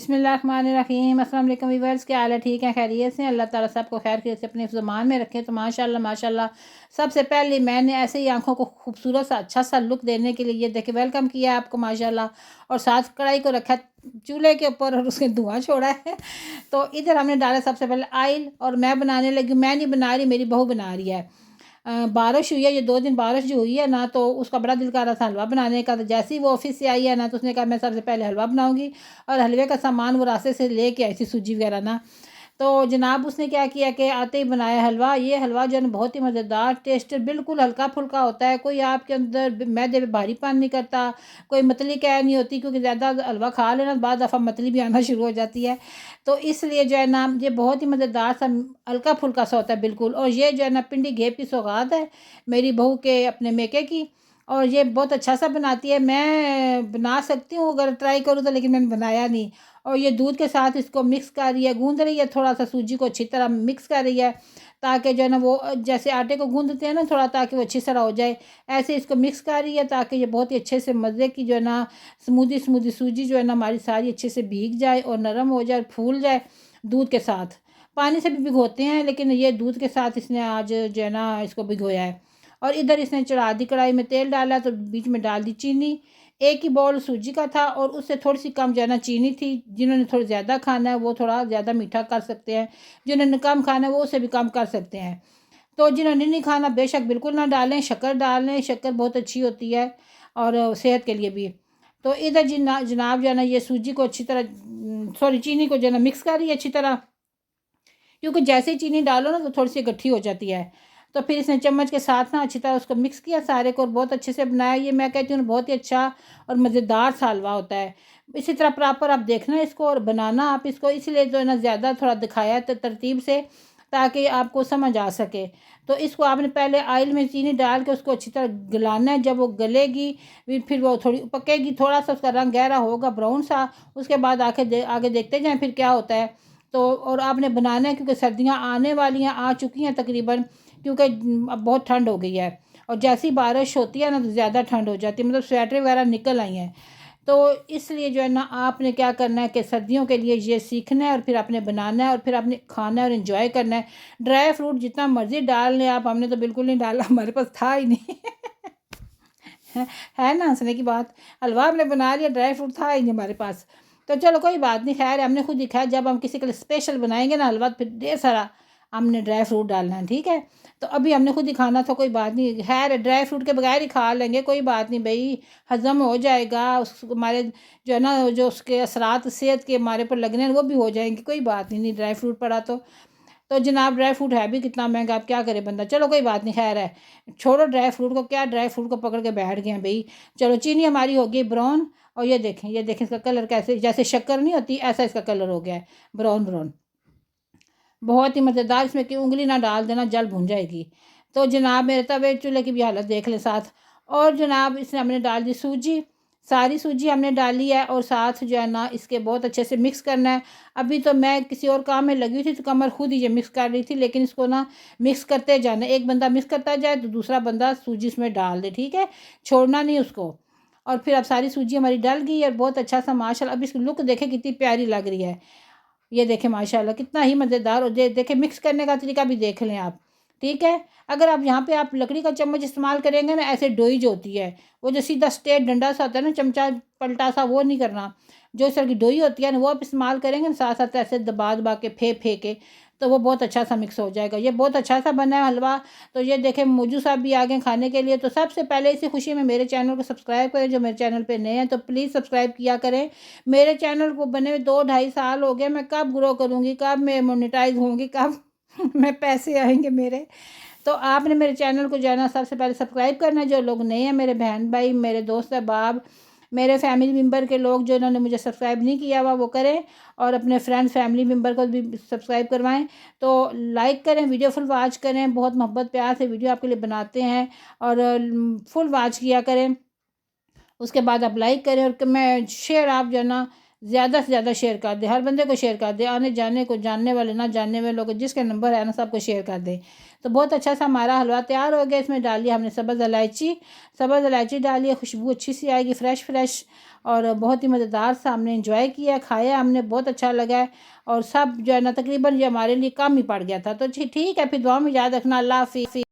बिस्मिल्लाहिर्रहमानिर्रहीम। अस्सलाम वालेकुम व्यूअर्स, क्या हाल है? ठीक है, खैरियत से? अल्लाह ताला सबको खैर खैरियत से अपने ज़ुबान में रखे। तो माशाल्लाह माशाल्लाह, सबसे पहले मैंने ऐसे ही आंखों को खूबसूरत सा अच्छा सा लुक देने के लिए ये देखिए वेलकम किया आपको माशाल्लाह। और साथ कढ़ाई को रखा चूल्हे के ऊपर और उसके धुआं छोड़ा है। तो इधर हमने डाला सबसे पहले ऑयल और मैं बनाने लगी। मैं नहीं बना रही, मेरी बहू बना रही है। बारिश हुई है, ये 2 दिन बारिश जो हुई है ना, तो उसका बड़ा दिल कर रहा था हलवा बनाने का। तो जैसे ही वो ऑफिस से आई है ना, तो उसने कहा मैं सबसे पहले हलवा बनाऊंगी। और हलवे का सामान वो रास्ते से लेके आई थी, सूजी वगैरह ना। तो जनाब उसने क्या किया कि आते ही बनाया हलवा। ये हलवा जो है ना बहुत ही मज़ेदार, टेस्ट बिल्कुल हल्का फुल्का होता है। कोई आपके अंदर मैदे में भारीपन नहीं करता, कोई मतली क्या नहीं होती, क्योंकि ज़्यादा हलवा खा लेना बाद दफ़ा मतली भी आना शुरू हो जाती है। तो इसलिए जो है ना ये बहुत ही मज़ेदार सा हल्का फुल्का सा होता है बिल्कुल। और ये जो है ना पिंडी घेप की सौगात है मेरी बहू के अपने मेके की। और ये बहुत अच्छा सा बनाती है। मैं बना सकती हूँ अगर ट्राई करूँ तो, लेकिन मैंने बनाया नहीं। और ये दूध के साथ इसको मिक्स कर रही है, गूंद रही है, थोड़ा सा सूजी को अच्छी तरह मिक्स कर रही है, ताकि जो है ना वो जैसे आटे को गूंदते हैं ना थोड़ा, ताकि वो अच्छी तरह हो जाए। ऐसे इसको मिक्स कर रही है ताकि ये बहुत ही अच्छे से मज़े की जो है ना स्मूदी स्मूदी सूजी जो है ना हमारी सारी अच्छे से भीग जाए और नरम हो जाए, फूल जाए दूध के साथ। पानी से भी भिगोते हैं, लेकिन ये दूध के साथ इसने आज जो है ना इसको भिगोया है। और इधर इसने चढ़ा दी, कढ़ाई में तेल डाला तो बीच में डाल दी चीनी। एक ही बाउल सूजी का था और उससे थोड़ी सी कम जो है ना चीनी थी। जिन्होंने थोड़ा ज़्यादा खाना है वो थोड़ा ज़्यादा मीठा कर सकते हैं, जिन्होंने कम खाना है वो उससे भी कम कर सकते हैं। तो जिन्होंने नहीं खाना बेशक बिल्कुल ना डालें, शक्कर डालें, शक्कर बहुत अच्छी होती है और सेहत के लिए भी। तो इधर जनाब जो है ना ये सूजी को अच्छी तरह सॉरी चीनी को जो है ना मिक्स कर रही है अच्छी तरह, क्योंकि जैसे ही चीनी डालो ना तो थोड़ी सी गट्ठी हो जाती है। तो फिर इसने चम्मच के साथ ना अच्छी तरह उसको मिक्स किया सारे को और बहुत अच्छे से बनाया। ये मैं कहती हूँ बहुत ही अच्छा और मज़ेदार सा हलवा होता है। इसी तरह प्रॉपर आप देखना इसको और बनाना आप इसको, इसलिए जो है ना ज़्यादा थोड़ा दिखाया है तो तरतीब से, ताकि आपको समझ आ सके। तो इसको आपने पहले ऑयल में चीनी डाल के उसको अच्छी तरह गलाना है। जब वो गलेगी फिर वो थोड़ी पकेगी, थोड़ा सा उसका रंग गहरा होगा ब्राउन सा। उसके बाद आगे देखते जाएं फिर क्या होता है। तो और आपने बनाना है, क्योंकि सर्दियाँ आने वाली हैं, आ चुकी हैं तकरीबन, क्योंकि अब बहुत ठंड हो गई है। और जैसी बारिश होती है ना तो ज़्यादा ठंड हो जाती है, मतलब स्वेटर वगैरह निकल आई हैं। तो इसलिए जो है ना आपने क्या करना है कि सर्दियों के लिए ये सीखना है और फिर आपने बनाना है और फिर आपने खाना है और इन्जॉय करना है। ड्राई फ्रूट जितना मर्ज़ी डाल लें आप, हमने तो बिल्कुल नहीं डाला, हमारे पास था ही नहीं। है ना हंसने की बात। हलवा हमने बना लिया, ड्राई फ्रूट था ही नहीं हमारे पास। तो चलो कोई बात नहीं, खैर हमने खुद ही खाया। जब हम किसी के लिए स्पेशल बनाएंगे ना हलवा, फिर ढेर सारा हमने ड्राई फ्रूट डालना है, ठीक है। तो अभी हमने खुद ही खाना था, कोई बात नहीं, खैर ड्राई फ्रूट के बगैर ही खा लेंगे, कोई बात नहीं भाई, हजम हो जाएगा। उस हमारे जो है ना जो उसके असरात सेहत के हमारे पर लगने हैं वो भी हो जाएंगे, कोई बात नहीं ड्राई फ्रूट पड़ा तो जनाब ड्राई फ्रूट है भी कितना महंगा, आप क्या करे बंदा। चलो कोई बात नहीं, खैर है, छोड़ो ड्राई फ्रूट को, क्या ड्राई फ्रूट को पकड़ के बैठ गए हैं भाई। चलो चीनी हमारी हो गई ब्राउन। और ये देखें इसका कलर कैसे, जैसे शक्कर नहीं होती ऐसा इसका कलर हो गया है, ब्राउन ब्राउन। बहुत ही मज़ेदार। इसमें कि उंगली ना डाल देना, जल भुन जाएगी। तो जनाब मेरे तवे चूल्हे की भी हालत देख लें साथ। और जनाब इसमें हमने डाल दी सूजी, सारी सूजी हमने डाली है और साथ जो है ना इसके बहुत अच्छे से मिक्स करना है। अभी तो मैं किसी और काम में लगी हुई थी तो कमर खुद ही ये मिक्स कर रही थी, लेकिन इसको ना मिक्स करते जाना, एक बंदा मिक्स करता जाए तो दूसरा बंदा सूजी इसमें डाल दे, ठीक है, छोड़ना नहीं उसको। और फिर अब सारी सूजी हमारी डल गई और बहुत अच्छा सा माशाल्लाह, अब इसकी लुक देखें कितनी प्यारी लग रही है। ये देखें माशाल्लाह कितना ही मज़ेदार। और ये देखें मिक्स करने का तरीका भी देख लें आप, ठीक है। अगर आप यहाँ पे आप लकड़ी का चम्मच इस्तेमाल करेंगे ना, ऐसे डोई जो होती है, वो जो सीधा स्ट्रेट डंडा सा होता है ना, चमचा पलटा सा, वो नहीं करना। जो इस तरह की डोई होती है ना वो आप इस्तेमाल करेंगे ना, साथ साथ ऐसे दबा दबा के फे के, तो वो बहुत अच्छा सा मिक्स हो जाएगा। ये बहुत अच्छा सा बना है हलवा। तो ये देखें मौजू साहब भी आ गए खाने के लिए। तो सबसे पहले इसी खुशी में मेरे चैनल को सब्सक्राइब करें, जो मेरे चैनल पे नए हैं तो प्लीज़ सब्सक्राइब किया करें। मेरे चैनल को बने हुए 2 ढाई साल हो गए। मैं कब ग्रो करूँगी, कब मैं मोनेटाइज होंगी, कब मैं पैसे आएंगे मेरे। तो आपने मेरे चैनल को जो है ना सबसे पहले सब्सक्राइब करना है। जो लोग नए हैं, मेरे बहन भाई, मेरे दोस्त अहबाब, मेरे फैमिली मेम्बर के लोग जो इन्होंने मुझे सब्सक्राइब नहीं किया हुआ वो करें, और अपने फ्रेंड्स फैमिली मेम्बर को भी सब्सक्राइब करवाएं। तो लाइक करें, वीडियो फुल वॉच करें, बहुत मोहब्बत प्यार से वीडियो आपके लिए बनाते हैं। और फुल वॉच किया करें। उसके बाद आप लाइक करें और मैं शेयर आप जो है ना ज़्यादा से ज़्यादा शेयर कर दें, हर बंदे को शेयर कर दें, आने जाने को, जानने वाले ना जानने वाले लोग जिसके नंबर है ना सबको शेयर कर दें। तो बहुत अच्छा सा हमारा हलवा तैयार हो गया। इसमें डाल दिया हमने सब्ज़ इलायची डाली है, खुशबू अच्छी सी आएगी, फ्रेश और बहुत ही मज़ेदार सा हमने इंजॉय किया, खाया हमने, बहुत अच्छा लगा है। और सब जो है ना तकरीबन ये हमारे लिए कम ही पड़ गया था। तो ठीक है, फिर दुआ में याद रखना। अल्लाह हाफ़िज़।